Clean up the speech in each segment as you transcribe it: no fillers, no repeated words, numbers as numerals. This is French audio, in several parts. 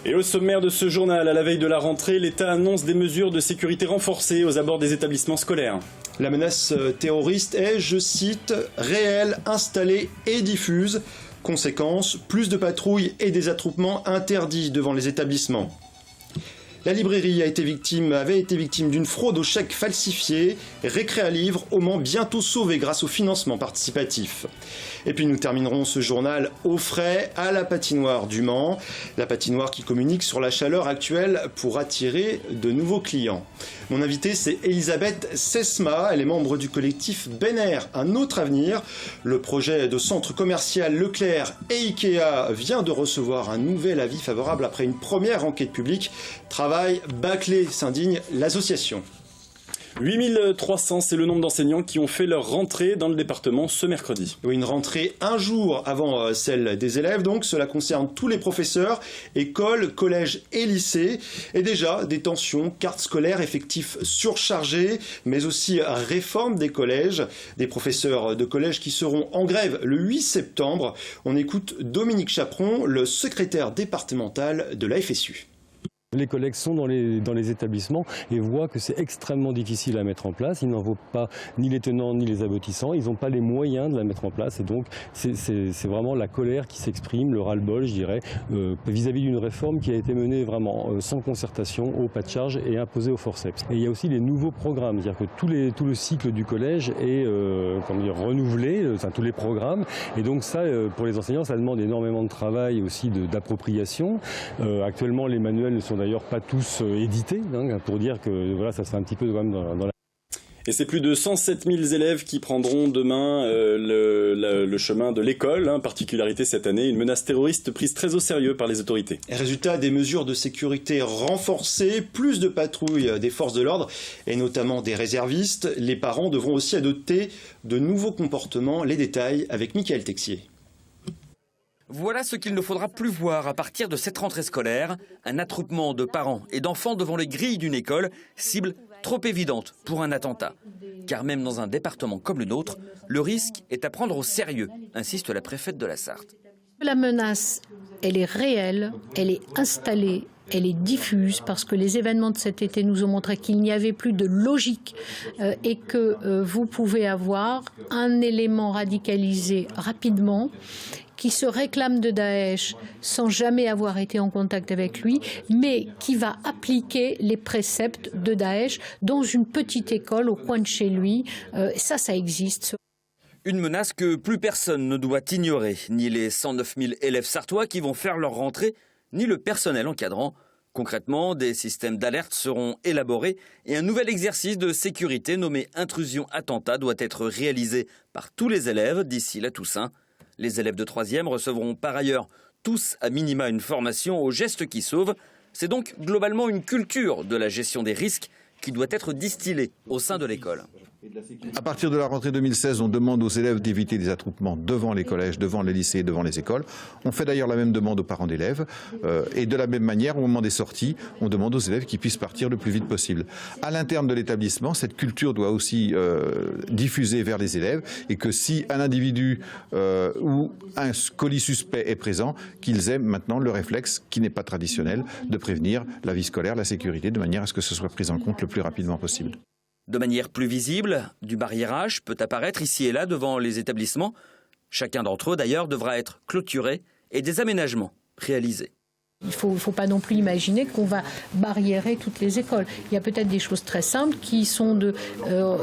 Et au sommaire de ce journal, à la veille de la rentrée, l'État annonce des mesures de sécurité renforcées aux abords des établissements scolaires. La menace terroriste est, je cite, réelle, installée et diffuse. Conséquence, plus de patrouilles et des attroupements interdits devant les établissements. La librairie avait été victime d'une fraude au chèque falsifié. Récréa Livre au Mans bientôt sauvé grâce au financement participatif. Et puis nous terminerons ce journal au frais à la patinoire du Mans. La patinoire qui communique sur la chaleur actuelle pour attirer de nouveaux clients. Mon invitée, c'est Elisabeth Sesma. Elle est membre du collectif Benner, un autre avenir. Le projet de centre commercial Leclerc et Ikea vient de recevoir un nouvel avis favorable après une première enquête publique. Travail bâclé, s'indigne l'association. 8300, c'est le nombre d'enseignants qui ont fait leur rentrée dans le département ce mercredi. Oui, une rentrée un jour avant celle des élèves, donc cela concerne tous les professeurs, écoles, collèges et lycées. Et déjà, des tensions, cartes scolaires, effectifs surchargés, mais aussi réforme des collèges, des professeurs de collège qui seront en grève le 8 septembre. On écoute Dominique Chaperon, le secrétaire départemental de la FSU. Les collègues sont dans les établissements et voient que c'est extrêmement difficile à mettre en place. Ils n'en voient pas ni les tenants ni les aboutissants. Ils n'ont pas les moyens de la mettre en place. Et donc, c'est vraiment la colère qui s'exprime, le ras-le-bol, je dirais, vis-à-vis d'une réforme qui a été menée vraiment sans concertation, au pas de charge et imposée au forceps. Et il y a aussi les nouveaux programmes. C'est-à-dire que tout le cycle du collège est renouvelé, enfin tous les programmes. Et donc ça, pour les enseignants, ça demande énormément de travail aussi d'appropriation. Actuellement, les manuels ne sont d'ailleurs pas tous édités, pour dire que voilà, ça se fait un petit peu quand même dans la... Et c'est plus de 107 000 élèves qui prendront demain le chemin de l'école. Particularité cette année, une menace terroriste prise très au sérieux par les autorités. Résultat, des mesures de sécurité renforcées, plus de patrouilles des forces de l'ordre et notamment des réservistes. Les parents devront aussi adopter de nouveaux comportements. Les détails avec Mickaël Texier. Voilà ce qu'il ne faudra plus voir à partir de cette rentrée scolaire. Un attroupement de parents et d'enfants devant les grilles d'une école, cible trop évidente pour un attentat. Car même dans un département comme le nôtre, le risque est à prendre au sérieux, insiste la préfète de la Sarthe. La menace, elle est réelle, elle est installée, elle est diffuse parce que les événements de cet été nous ont montré qu'il n'y avait plus de logique et que vous pouvez avoir un élément radicalisé rapidement qui se réclame de Daesh sans jamais avoir été en contact avec lui, mais qui va appliquer les préceptes de Daesh dans une petite école au coin de chez lui. Ça existe. Une menace que plus personne ne doit ignorer, ni les 109 000 élèves sartois qui vont faire leur rentrée, ni le personnel encadrant. Concrètement, des systèmes d'alerte seront élaborés et un nouvel exercice de sécurité nommé intrusion-attentat doit être réalisé par tous les élèves d'ici la Toussaint. Les élèves de 3e recevront par ailleurs tous à minima une formation aux gestes qui sauvent. C'est donc globalement une culture de la gestion des risques qui doit être distillée au sein de l'école. À partir de la rentrée 2016, on demande aux élèves d'éviter des attroupements devant les collèges, devant les lycées, devant les écoles. On fait d'ailleurs la même demande aux parents d'élèves. Et de la même manière, au moment des sorties, on demande aux élèves qu'ils puissent partir le plus vite possible. À l'interne de l'établissement, cette culture doit aussi diffuser vers les élèves et que si un individu ou un colis suspect est présent, qu'ils aient maintenant le réflexe, qui n'est pas traditionnel, de prévenir la vie scolaire, la sécurité, de manière à ce que ce soit pris en compte le plus rapidement possible. De manière plus visible, du barriérage peut apparaître ici et là devant les établissements. Chacun d'entre eux, d'ailleurs, devra être clôturé et des aménagements réalisés. Il ne faut pas non plus imaginer qu'on va barriérer toutes les écoles. Il y a peut-être des choses très simples qui sont de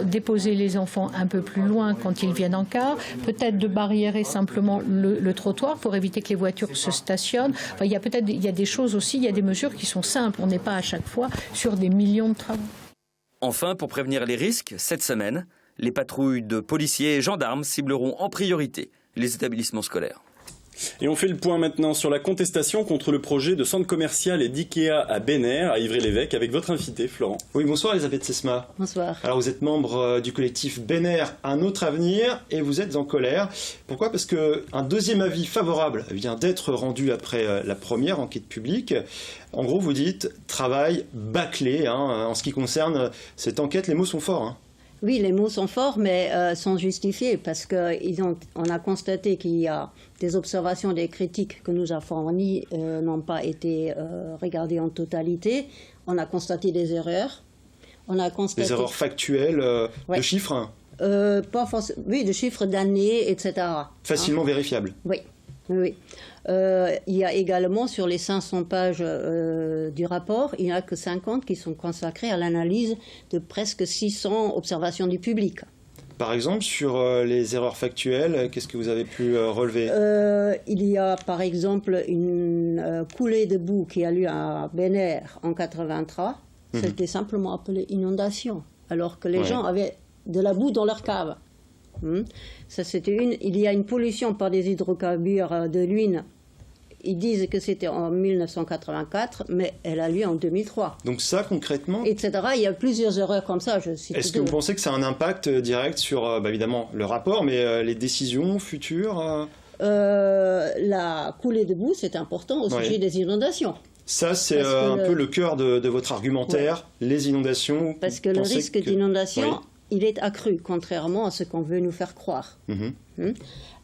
déposer les enfants un peu plus loin quand ils viennent en car, peut-être de barriérer simplement le trottoir pour éviter que les voitures se stationnent. Enfin, il y a des choses aussi, il y a des mesures qui sont simples. On n'est pas à chaque fois sur des millions de travaux. Enfin, pour prévenir les risques, cette semaine, les patrouilles de policiers et gendarmes cibleront en priorité les établissements scolaires. Et on fait le point maintenant sur la contestation contre le projet de centre commercial et d'IKEA à Benner, à Ivry-l'Évêque, avec votre invité, Florent. Oui, bonsoir Elisabeth Sesma. Bonsoir. Alors vous êtes membre du collectif Benner, un autre avenir, et vous êtes en colère. Pourquoi ? Parce qu'un deuxième avis favorable vient d'être rendu après la première enquête publique. En gros, vous dites travail bâclé. En ce qui concerne cette enquête, les mots sont forts. Oui, les mots sont forts, mais sont justifiés parce qu'on a constaté qu'il y a des observations, des critiques que nous avons fournies n'ont pas été regardées en totalité. On a constaté des erreurs. On a constaté des erreurs factuelles de chiffres, hein. Pas forcément, oui, de chiffres d'années, etc. Facilement vérifiables. Oui. Oui. Il y a également sur les 500 pages du rapport, il n'y a que 50 qui sont consacrées à l'analyse de presque 600 observations du public. Par exemple, sur les erreurs factuelles, qu'est-ce que vous avez pu relever ? Il y a par exemple une coulée de boue qui a lieu à Béner en 83. C'était simplement appelé inondation, alors que les gens avaient de la boue dans leur cave. Ça, c'était une. Il y a une pollution par des hydrocarbures de l'huile. Ils disent que c'était en 1984, mais elle a lieu en 2003. Donc ça, concrètement... Etc. Il y a plusieurs erreurs comme ça. Est-ce que vous pensez que ça a un impact direct sur, évidemment, le rapport, mais les décisions futures La coulée de boue, c'est important au sujet des inondations. Ça, c'est un peu le cœur de votre argumentaire, les inondations. Parce que le risque d'inondation... il est accru, contrairement à ce qu'on veut nous faire croire.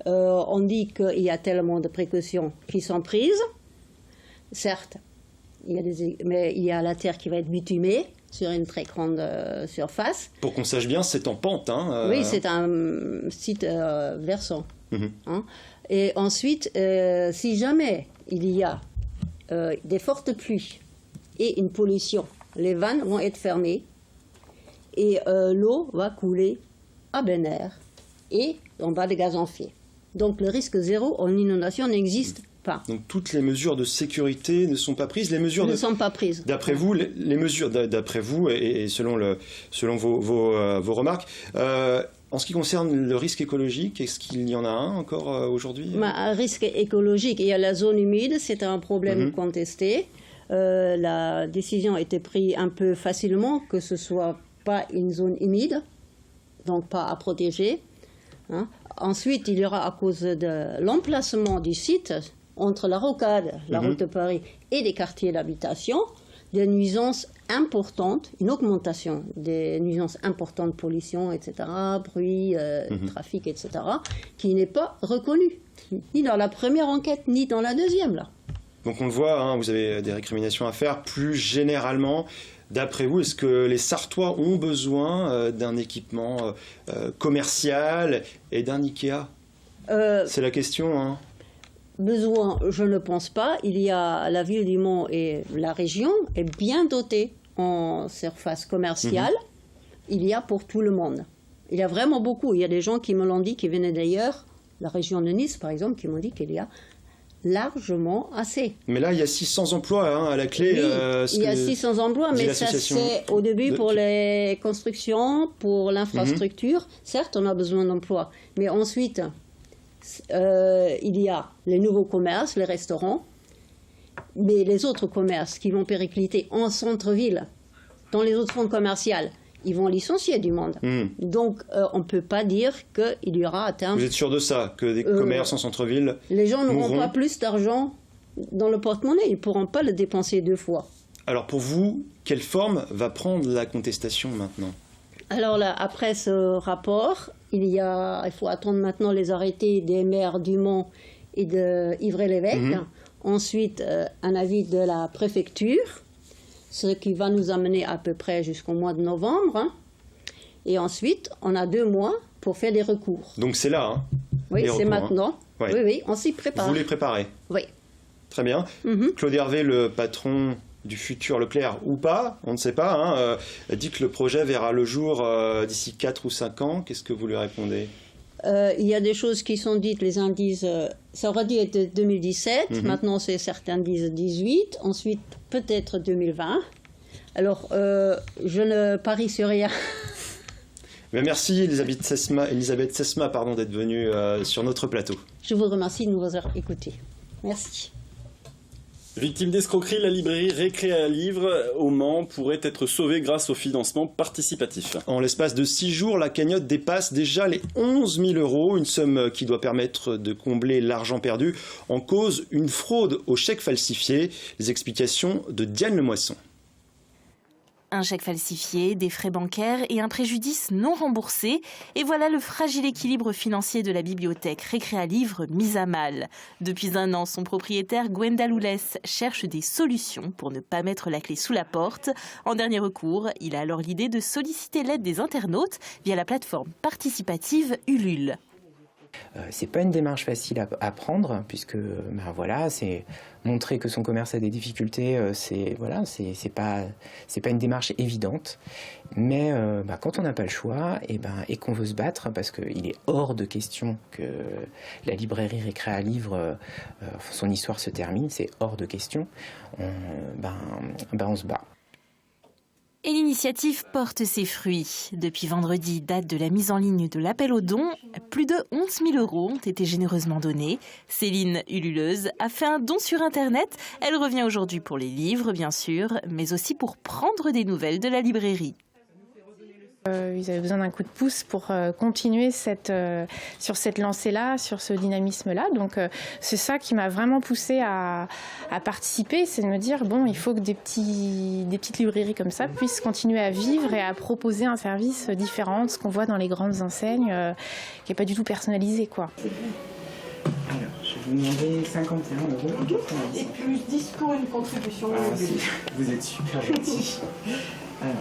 On dit qu'il y a tellement de précautions qui sont prises. Certes, mais il y a la terre qui va être bitumée sur une très grande surface. Pour qu'on sache bien, c'est en pente. Oui, c'est un site versant. Et ensuite, si jamais il y a des fortes pluies et une pollution, les vannes vont être fermées. Et l'eau va couler à Béner et en bas de Gazanfier. Donc le risque zéro en inondation n'existe pas. Donc toutes les mesures de sécurité ne sont pas prises. Les mesures ne sont pas prises. D'après vous, les mesures, d'après vous et selon vos remarques, en ce qui concerne le risque écologique, est-ce qu'il y en a un encore aujourd'hui ? Un risque écologique, il y a la zone humide, c'est un problème contesté. La décision a été prise un peu facilement, que ce soit pas une zone humide, donc pas à protéger. Ensuite, il y aura, à cause de l'emplacement du site, entre la rocade, la route de Paris, et des quartiers d'habitation, des nuisances importantes, une augmentation des nuisances importantes, pollution, etc., bruit, trafic, etc., qui n'est pas reconnue, ni dans la première enquête, ni dans la deuxième, là. Donc on le voit, vous avez des récriminations à faire. Plus généralement, d'après vous, est-ce que les Sarthois ont besoin d'un équipement commercial et d'un Ikea ? C'est la question. Besoin, je ne pense pas. Il y a la ville du Mans et la région est bien dotée en surface commerciale. Il y a pour tout le monde. Il y a vraiment beaucoup. Il y a des gens qui me l'ont dit, qui venaient d'ailleurs, la région de Nice par exemple, qui m'ont dit qu'il y a largement assez. Mais là, il y a 600 emplois à la clé. Oui, il y a 600 emplois, mais ça c'est au début pour les constructions, pour l'infrastructure. Certes, on a besoin d'emplois, mais ensuite, il y a les nouveaux commerces, les restaurants, mais les autres commerces qui vont péricliter en centre-ville, dans les autres zones commerciales, ils vont licencier du monde. Donc, on ne peut pas dire qu'il y aura à terme... Vous êtes sûr de ça, que des commerces en centre-ville les gens n'auront pas plus d'argent dans le porte-monnaie, ils ne pourront pas le dépenser deux fois. Alors pour vous, quelle forme va prendre la contestation maintenant ? Alors là, après ce rapport, il faut attendre maintenant les arrêtés des maires du Mans et de Ivry-l'Évêque. Ensuite, un avis de la préfecture, ce qui va nous amener à peu près jusqu'au mois de novembre. Et ensuite, on a 2 mois pour faire des recours. Donc c'est là, Oui, c'est maintenant. Oui, on s'y prépare. Vous les préparez ? Oui. Très bien. Claude Hervé, le patron du futur Leclerc ou pas, on ne sait pas, dit que le projet verra le jour d'ici 4 ou 5 ans. Qu'est-ce que vous lui répondez ? Il y a des choses qui sont dites, les uns disent, ça aurait dû être 2017, maintenant certains disent 2018, ensuite peut-être 2020. Alors, je ne parie sur rien. Mais merci Elisabeth Sesma, d'être venue sur notre plateau. Je vous remercie de nous avoir écoutés. Merci. Victime d'escroquerie, la librairie Récréa Livre au Mans pourrait être sauvée grâce au financement participatif. En l'espace de 6 jours, la cagnotte dépasse déjà les 11 000 €, une somme qui doit permettre de combler l'argent perdu. En cause, une fraude aux chèques falsifiés. Les explications de Diane Lemoisson. un chèque falsifié, des frais bancaires et un préjudice non remboursé. Et voilà le fragile équilibre financier de la bibliothèque Récréalivre mis à mal. Depuis un an, son propriétaire Gwenda Loulès cherche des solutions pour ne pas mettre la clé sous la porte. En dernier recours, il a alors l'idée de solliciter l'aide des internautes via la plateforme participative Ulule. C'est pas une démarche facile à prendre puisque voilà, c'est montrer que son commerce a des difficultés, c'est pas une démarche évidente. Mais quand on n'a pas le choix et qu'on veut se battre, parce qu'il est hors de question que la librairie Récréalivre, son histoire se termine, c'est hors de question. On se bat. Et l'initiative porte ses fruits. Depuis vendredi, date de la mise en ligne de l'appel aux dons, plus de 11 000 € ont été généreusement donnés. Céline, ululeuse, a fait un don sur Internet. Elle revient aujourd'hui pour les livres, bien sûr, mais aussi pour prendre des nouvelles de la librairie. Ils avaient besoin d'un coup de pouce pour continuer sur cette lancée-là, sur ce dynamisme-là. Donc c'est ça qui m'a vraiment poussée à participer, c'est de me dire bon, il faut que des petites librairies comme ça puissent continuer à vivre et à proposer un service différent de ce qu'on voit dans les grandes enseignes, qui n'est pas du tout personnalisé, quoi. Alors, je vais vous demander 51 € et plus 10 pour une contribution. Vous êtes super gentil. Alors.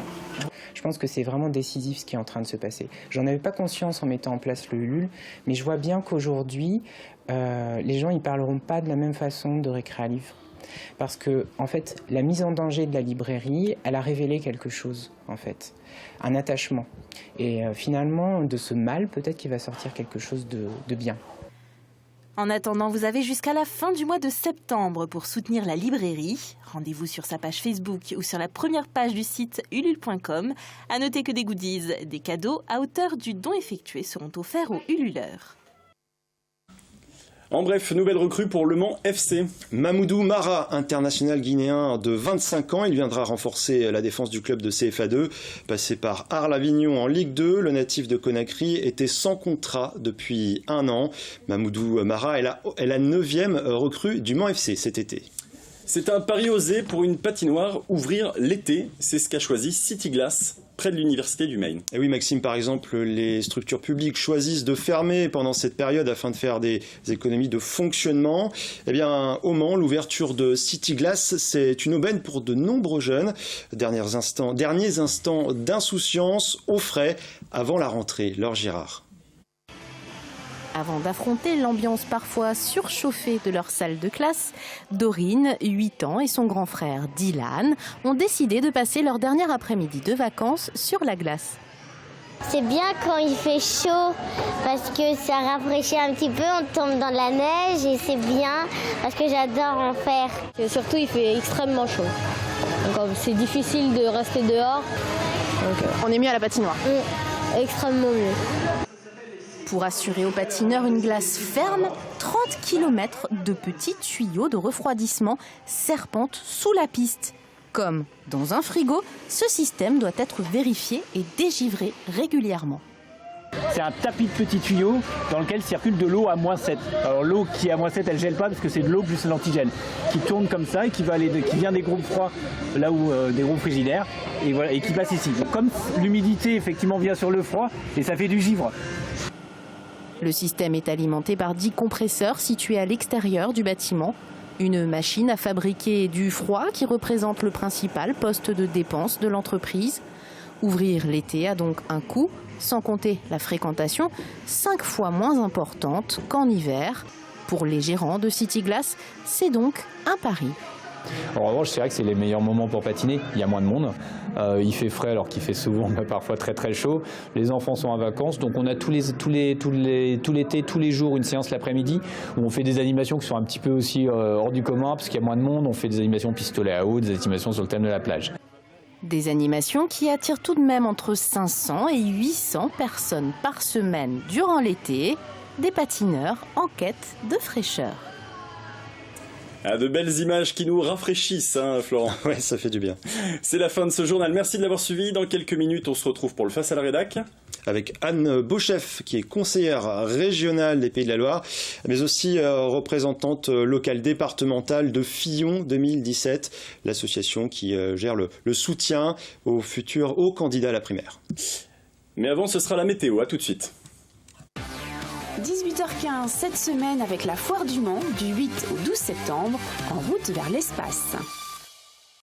Je pense que c'est vraiment décisif ce qui est en train de se passer. J'en avais pas conscience en mettant en place le Ulule, mais je vois bien qu'aujourd'hui, les gens ils parleront pas de la même façon de Récréalivre. Parce que, en fait, la mise en danger de la librairie, elle a révélé quelque chose, en fait. Un attachement. Et finalement, de ce mal, peut-être qu'il va sortir quelque chose de bien. En attendant, vous avez jusqu'à la fin du mois de septembre pour soutenir la librairie. Rendez-vous sur sa page Facebook ou sur la première page du site ulule.com. À noter que des goodies, des cadeaux à hauteur du don effectué seront offerts aux ululeurs. En bref, nouvelle recrue pour Le Mans FC. Mamoudou Mara, international guinéen de 25 ans, il viendra renforcer la défense du club de CFA2. Passé par Arles-Avignon en Ligue 2, le natif de Conakry était sans contrat depuis un an. Mamoudou Mara est la 9e recrue du Mans FC cet été. C'est un pari osé pour une patinoire ouvrir l'été. C'est ce qu'a choisi City Glass, près de l'université du Maine. Et oui Maxime, par exemple, les structures publiques choisissent de fermer pendant cette période afin de faire des économies de fonctionnement. Eh bien, au Mans, l'ouverture de City Glass, c'est une aubaine pour de nombreux jeunes. Derniers instants d'insouciance au frais avant la rentrée. Laure Girard. Avant d'affronter l'ambiance parfois surchauffée de leur salle de classe, Dorine, 8 ans, et son grand frère Dylan ont décidé de passer leur dernier après-midi de vacances sur la glace. C'est bien quand il fait chaud parce que ça rafraîchit un petit peu, on tombe dans la neige et c'est bien parce que j'adore en faire. Et surtout il fait extrêmement chaud, donc c'est difficile de rester dehors. Donc, on est mieux à la patinoire. Extrêmement mieux. Pour assurer aux patineurs une glace ferme, 30 km de petits tuyaux de refroidissement serpentent sous la piste. Comme dans un frigo, ce système doit être vérifié et dégivré régulièrement. C'est un tapis de petits tuyaux dans lequel circule de l'eau à -7. Alors l'eau qui est à -7, elle ne gèle pas parce que c'est de l'eau plus l'antigène qui tourne comme ça et qui vient des groupes froids, là où des groupes frigidaires, et voilà, et qui passe ici. Donc, comme l'humidité effectivement vient sur le froid, et ça fait du givre. Le système est alimenté par 10 compresseurs situés à l'extérieur du bâtiment. Une machine à fabriquer du froid qui représente le principal poste de dépense de l'entreprise. Ouvrir l'été a donc un coût, sans compter la fréquentation, 5 fois moins importante qu'en hiver. Pour les gérants de City Glass, c'est donc un pari. En revanche, c'est vrai que c'est les meilleurs moments pour patiner. Il y a moins de monde. Il fait frais alors qu'il fait souvent parfois très très chaud. Les enfants sont en vacances, donc on a tout l'été, tous les jours, une séance l'après-midi où on fait des animations qui sont un petit peu aussi hors du commun parce qu'il y a moins de monde. On fait des animations pistolet à eau, des animations sur le thème de la plage. Des animations qui attirent tout de même entre 500 et 800 personnes par semaine durant l'été. Des patineurs en quête de fraîcheur. Ah, de belles images qui nous rafraîchissent, hein, Florent. Ouais, ça fait du bien. C'est la fin de ce journal. Merci de l'avoir suivi. Dans quelques minutes, on se retrouve pour le Face à la Rédac. Avec Anne Beauchef, qui est conseillère régionale des Pays de la Loire, mais aussi représentante locale départementale de Fillon 2017, l'association qui gère le soutien aux futurs hauts candidats à la primaire. Mais avant, ce sera la météo. À tout de suite. 18h15 cette semaine avec la Foire du Mans du 8 au 12 septembre en route vers l'espace.